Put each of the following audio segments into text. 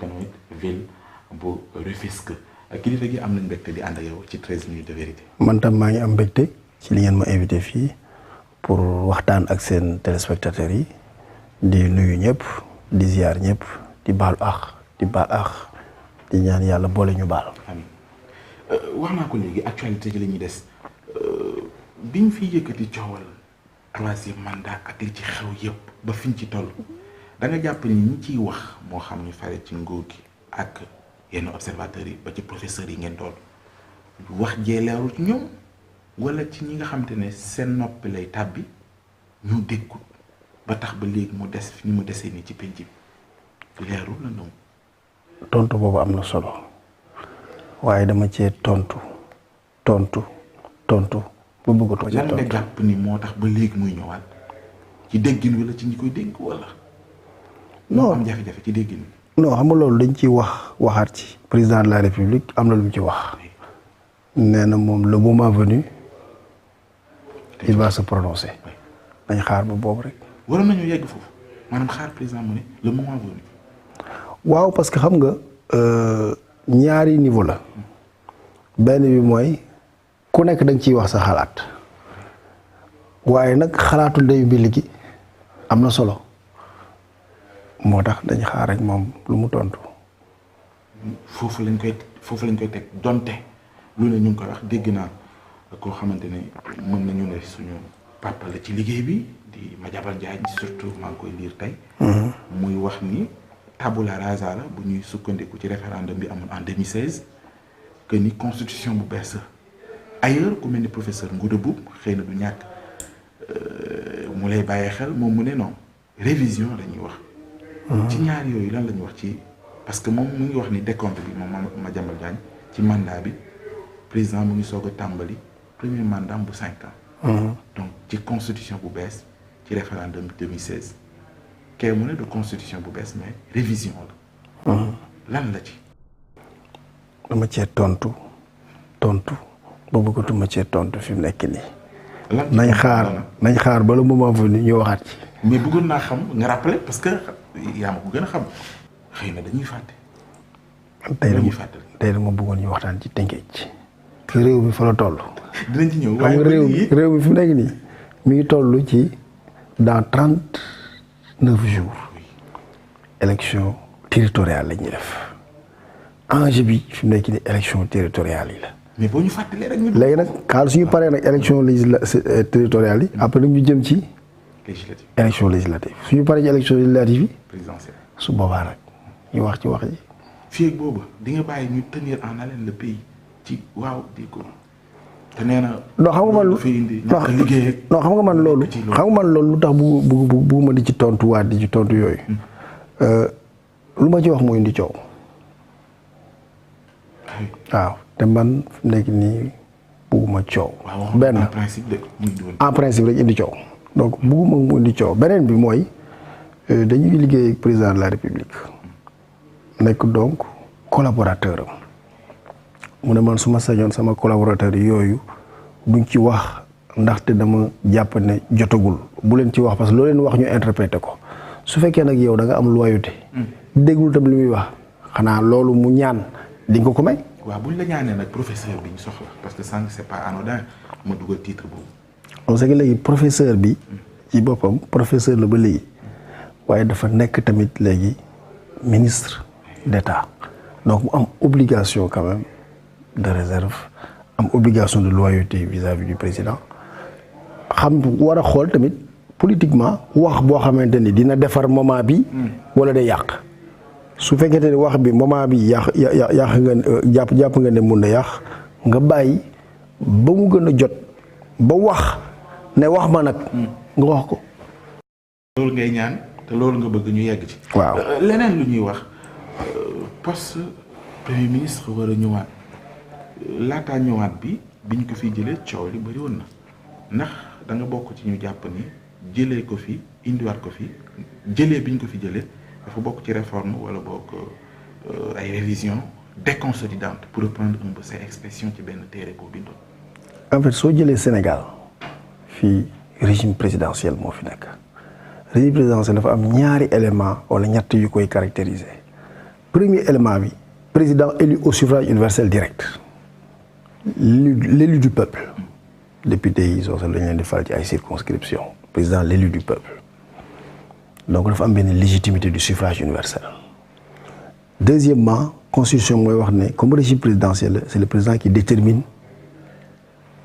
tamit ville bu Rufisque kilifa gi am nañ mbégte di ànd ak yow ci 13 minutes de vérité. man tam maa ngi am mbégte ci li ngeen ma invité fii pour waxtaan ak seen téléspectateurs yi di nuyu ñëpp di ziar ñëpp di baalu àq di ñaan yàlla boole ñu baal. amiin wax naa ko léegi actualité ci la ñuy des biñ fi yëkkati coowal 3e mandat ak li ci xew yëpp ba fiñ ci toll da nga jàpp ni ñi ciy wax moo xam ñu fare ci nguur gi ak yenn observateurs yi ba ci professeurs yi ngeen toll wax jee leerul ci ñoom wala ci ñi nga xamante ne seen noppi lay tàbbi ñu déggul ba tax ba léegi mu des fi ñu mu desee nii ci penc bi leerul la noonu. tontu boobu am na solo waaye dama cee tontu bu bëggatoo ci tontu. lan nga jàpp ni moo tax ba léegi muy ñëwaat ci déggin wala ci ñi koy dégg wala. non am jafe-jafe ci déggin wi. non xam nga loolu dañ ciy waxaat ci. président de la république am na lu mu ci wax. nee na moom le moment venu il va se prononcer. dañ xaar ba boobu rek. waroon nañu yegg foofu maanaam xaar président mu ne le moment venu. waaw parce que xam nga ñaari niveau la. benn bi mooy ku nekk da nga ciy wax sa xalaat waaye nag xalaatul ndeyu mbi gi am na solo moo tax dañ xaar rek moom lu mu tontu. foofu lañ koy teg donte lu ne ñu ngi koy wax dégg naa koo xamante ne mën nañu ne suñu papa la ci liggéey bi di Madiambal Diagne surtout maa ngi koy liir tey. muy wax ni tabula rasa la bu ñuy sukkandiku ci référendum bi amoon en 2016 que ni constitution bu bees ailleurs ku mel ni professeur Ngouda Mboup xëy na du ñàkk mu lay bàyyee xel moom mu ne non révision la ñuy wax. ci ñaar yooyu lan la ñuy wax ci parce que moom mu ngi wax ni décompte bi moom Madiambal Diagne ci mandat bi président mu ngi soog a tàmbali premier mandat bu 5 ans. donc ci constitution bu bees ci référendum 2016 kee mu ne de constitution bu bees mais révision la. lan la ci. dama cee tontu ba bëggatuma cee tontu fi mu nekk nii. nañ xaar ba le moment venu ñu waxaat ci. mais bëggoon naa xam nga rappeler parce que yaa ma ko gën a xam xëy na dañuy fàtte. tey dama bëggoon ñu waxtaan ci Tëngéej. réew mi fa la toll. dinañ ci ñëw waaye réew mi fi mu nekk nii mi ngi toll ci dans 39 jours. élection territoriale la ñuy def enjeu bi fi mu nekk nii élection territoriale yi la. mais boo ñu fàttalee rek ñu. léegi nag xaal suñu paree nag élection territoriale yi après nag ñu jëm ci. législative élection législative suñu paree ci élection législative yi. présidentielle su boobaa nag ñu wax ci wax ji. fii ak boobu di nga bàyyi ñu tenir en haleine le pays ci waaw di ko te nee na. non xam nga man liggéey non xam nga man loolu. lu tax bu ma di ci tontuwaat di ci tontu yooyu. lu ma ci wax mooy indi coow. waaw te man fi mu nekk nii bugguma coow. benn en principe rek indi coow. donc bugguma mu indi coow beneen bi mooy dañuy liggéey ak président de la république nekk donc collaborateur am mu ne man su ma sañoon sama collaborateur yooyu duñ ci wax ndaxte dama jàpp ne jotagul bu leen ci wax parce que loo leen wax ñu interpréter ko su fekkee nag yow da nga am loyauté. déggul tam li muy wax xanaa loolu mu ñaan di nga ko may. waaw buñ la ñaanee nag professeur bi ñu soxla parce que sànq c'est pas anodin ma dugal titre boobu. on sait que léegi professeur bi. ci boppam professeur la ba léegi. waaye dafa nekk tamit léegi ministre d'État donc mu am obligation quand même de réserve am obligation de loyauté vis-à-vis du président xam war a xool tamit politiquement wax boo xamante ni dina defar moment bi. wala day yàq. su fekkente ni wax bi moment bi yàq nga jàpp nga ne mun na yàq nga bàyyi ba mu gën a jot ba wax ne wax ma nag. nga wax ko. loolu ngay ñaan te loolu nga bëgg ñu yegg ci. waaw leneen lu ñuy wax poste premier ministre war a ñëwaat laataa ñëwaat bi biñ ko fi jëlee coow li bëri woon na ndax da nga bokk ci ñu jàpp ni jëlee ko fi indiwaat ko fi jëlee biñ ko fi jëlee. dafa bokk ci réforme wala bokk ay révision déconsolidante pour reprendre un peu ces expressions ci benn téere boo bindoon. en fait soo jëlee Sénégal fii régime présidentiel moo fi nekk régime présidentiel dafa am ñaari élément wala ñett yu koy caractériser premier élément bi président élu au suffrage universel direct l'élu du peuple député yi soo dañ leen di fal ci ay circonscription président l'élu du peuple donc dafa am benn légitimité du suffrage universel. Deuxièmement constitution mooy wax ne comme régime présidentiel c'est le président qui détermine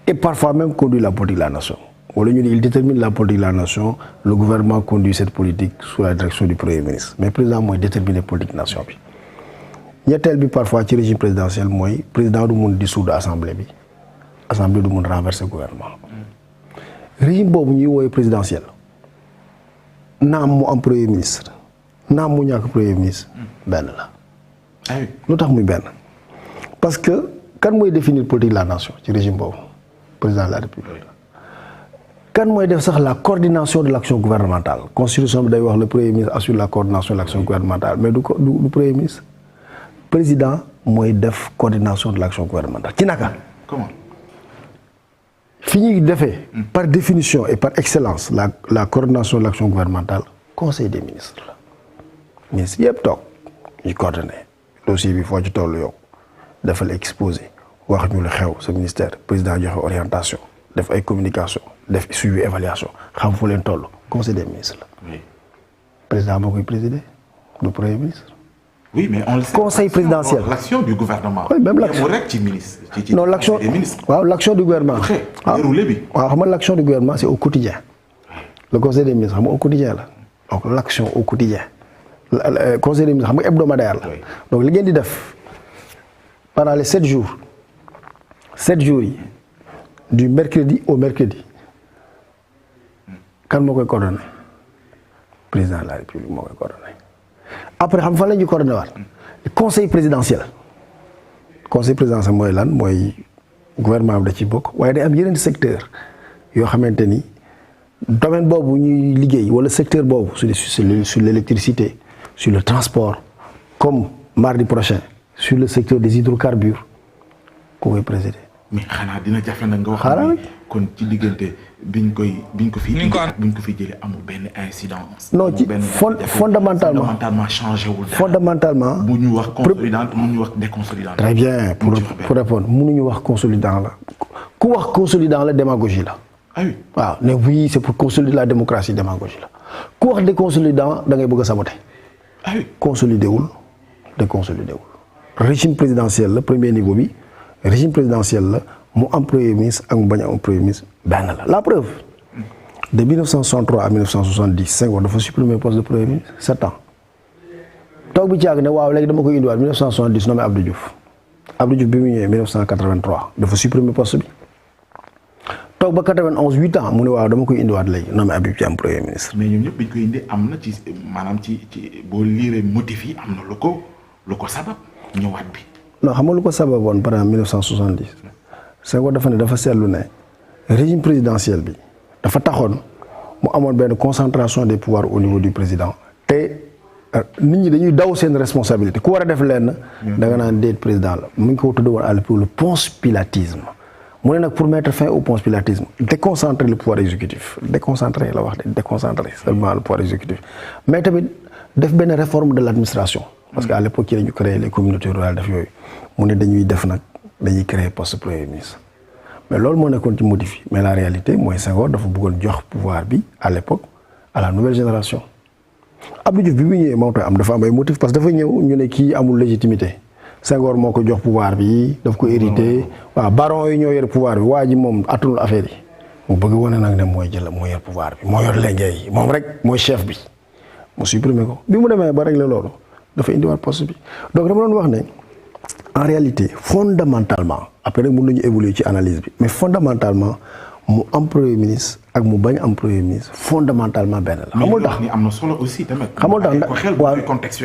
et parfois même conduit la politique de la nation. Wala ñu ne il détermine la politique de la nation, le gouvernement conduit cette politique sous la direction du premier ministre mais président mooy déterminer politique nation bi. ñetteel bi parfois ci régime présidentiel mooy président du mun dissoudre assemblée bi assemblée du mun renverser gouvernement. Régime boobu ñuy woowee présidentiel naam mu am premier ministre naam mu ñàkk premier ministre benn la. lu tax muy benn parce que kan mooy définir politique de la nation ci régime boobu président de la république. kan mooy def sax la coordination de l'action gouvernementale constitution bi day wax le premier ministre assure la coordination de l'action gouvernementale mais du premier ministre président mooy def coordination de l'action gouvernementale ci naka. Comment? fi ñuy defee par définition et par excellence la coordination de l'action gouvernementale conseil des ministres la ministres yëpp toog ñu coordonné dossier bi foo ci tollu yow defal exposé wax ñu lu xew sa ministère président joxe orientation def ay communication def suivi évaluation xam fu leen toll conseil des ministres la. Oui. Président moo koy présider du premier ministre. Oui, mais on le sait. Conseil présidentiel. L'action du gouvernement. Oui, même l'action. Non, l'action des ministres. Waaw, l'action du gouvernement. Déroulé bi. Waaw, xam nga l'action du gouvernement c'est au quotidien. Le conseil des ministres xam nga au quotidien la. Donc l'action au quotidien. Le conseil des ministres xam nga hebdomadaire la. Donc li ngeen di def pendant les 7 jours. 7 jours yi du mercredi au mercredi. Kan moo koy coordonné? Président de la République moo koy coordonné. Après xam fan la ñuy coordonné waat conseil présidentiel mooy lan mooy gouvernement bi da ci bokk waaye day am yeneen secteur yoo xamante ni domaine boobu ñuy liggéey wala secteur boobu sur l'électricité sur le transport comme mardi prochain sur le secteur des hydrocarbures ku koy présider. mais xanaa dina jafe nag nga wax. kon ci diggante biñ ko fi jëlee amul benn incidence. non ci fondamentalement changé wul. fondamentalement bu ñu wax consolidante mu ñu wax déconsolidante. très bien pour répondre mënuñu wax consolidant la ku wax consolidant la démagogie la. ah oui waaw ne oui c'est pour consolider la démocratie démagogie la ku wax déconsolidant da ngay bëgg a saboter. ah oui consolider wul déconsolider wul. régime présidentiel la premier niveau bi régime présidentiel la. mu am premier ministre ak mu bañ a am premier ministre benn la preuve de 1963 à 1970 Senghor dafa supprimer poste de premier ministre 7 ans toog bi ci àgg ne waaw léegi dama koy indiwaat 1970 nommé Abdou Diouf bi mu ñëwee 1983 dafa supprimer poste bi toog ba 91 8 ans mu ne waaw dama koy indiwaat léegi nommé Habib Thiam premier ministre. mais ñoom ñëpp biñ koy indi am na ci maanaam ci boo liiree motif yi am na lu ko sabab ñëwaat bi. non xam nga lu ko sababoon par exemple 1970. Senghor dafa ne dafa seetlu ne régime présidentiel bi dafa taxoon mu amoon benn concentration des pouvoirs au niveau du président te nit ñi dañuy daw seen responsabilité ku war a def lenn da nga naan déet président la mu ngi ko tudd woon à l'époque le ponce-pilatisme mu ne nag pour mettre fin au ponce-pilatisme déconcentrer le pouvoir exécutif déconcentrer la wax de déconcentrer seulement le pouvoir exécutif mais tamit def benn réforme de l'administration parce que à l'époque ci lañu créé les communautés rurales def yooyu mu ne dañuy créer poste premier ministre mais loolu moo nekkoon ci motif mais la réalité mooy Senghor dafa bëggoon jox pouvoir bi à l'époque à la nouvelle génération Abdou Diouf bi mu ñëwee moom tamit dafa am ay motif parce que dafa ñëw ñu ne kii amul légitimité Senghor moo ko jox pouvoir bi daf ko hérité waaw baron yi ñoo yor pouvoir bi waa ji moom attanul affaire yi mu bëgg wane nag ne moo yor pouvoir bi moo yor léegi yi moom rek mooy chef bi mu supprimer ko bi mu demee ba régler loolu dafa indiwaat poste bi donc dama doon wax ne en réalité fondamentalement après nag mën nañu évoluer ci analyse bi mais fondamentalement mu am premier ministre ak mu bañ am premier ministre fondamentalement benn la. xamul tax am na solo aussi tamit. xamul tax